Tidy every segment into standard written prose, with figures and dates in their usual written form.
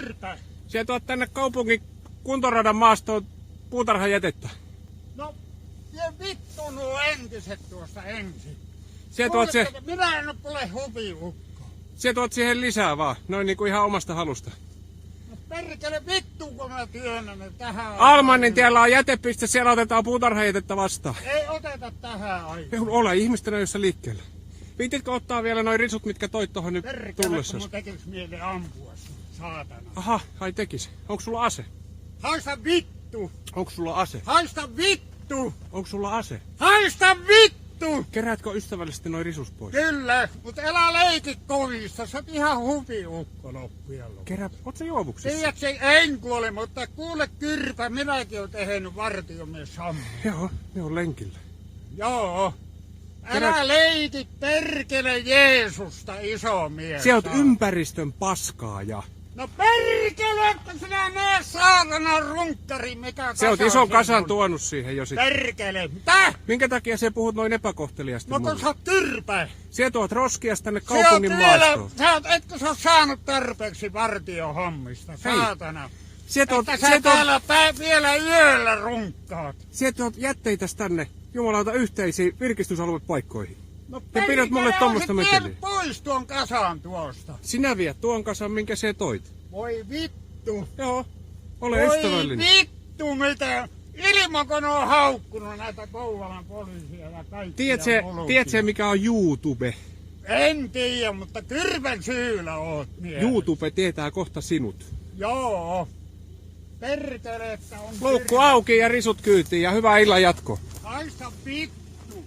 kyrpä. Sä tuot tänne kaupungin kuntoradan maastoon puutarhajätettä. No, vie vittu nuo entiset tuosta ensin. Minä en ole hupiukko. Sä tuot siihen lisää vaan, noin niinku ihan omasta halusta. No perkele vittu, kun mä työnnän ne tähän. Almannin tiellä on jätepiste, siellä otetaan puutarhajätettä vastaan. Ei oteta tähän aikaan. Ole ihmisten ajoissa liikkeelle. Viititkö ottaa vielä noin risut, mitkä toit tohon nyt tullessasi? Mun tekis mieli ampua sun, saatana. Aha, ai tekis. Onko sulla ase? Haista vittu! Onko sulla ase? Haista vittu! Onko sulla ase? Haista vittu! Keräätkö ystävällisesti noin risus pois? Kyllä, mutta älä leiki kovista, sä oot ihan hupiukko loppujen lopuksi. Kerää, oot sä juovuksessa? Tiedätkö, en kuole, mutta kuule kyrpä, minäkin oon tehnyt vartiomies Sammu. Joo, ne on lenkillä. Joo. Älä leiki perkele Jeesusta, iso mies. Sä oot ympäristön paskaaja. No perkele, että sinä näe saatana runkkari, mikä Se oot ison kasan tuonut siihen jo sit. Perkele, mitä? Minkä takia sä puhut noin epäkohteliasti No kun mulle? sä oot kyrpä. Sä tuot roskia tänne kaupungin maastoon. Etkö sä oot saanut tarpeeksi vartiohommista, saatana? Että sä täällä vielä yöllä runkkaat. Sä tuot jätteitä tänne jumalauta yhteisiin virkistysaluepaikkoihin. No Ja pidät mulle tommosta meteliä. Vie pois tuon kasan tuosta. Sinä viet tuon kasan, minkä sä toit. Voi vittu. Joo, ole ystävällinen. Voi vittu mitä. Ilman kun on haukkunut näitä Kouvolan poliisia ja kaikkia. Tiedätkö mikä on YouTube? En tiedä, mutta kyrpän syyllä oot mies. YouTube tietää kohta sinut. Joo. Perkele, että on Luukku auki ja risut kyytiin ja hyvää illan jatko. Haista vittu.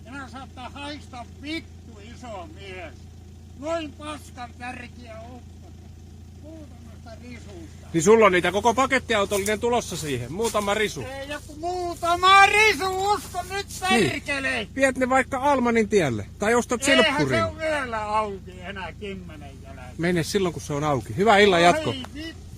Minä saattaa haista vittu, iso mies. Noin paskan kärkiä oppata. Muutamasta risusta. Niin sulla on niitä koko pakettiautollinen tulossa siihen. Muutama risu. Ei joku muutama risu, usko nyt perkele. Niin. Viet ne vaikka Almanin tielle. Tai ostat Eihän silppurin. se on vielä auki enää 10 jälkeen. Mene silloin kun se on auki. Hyvää illan jatko. Ai vittu.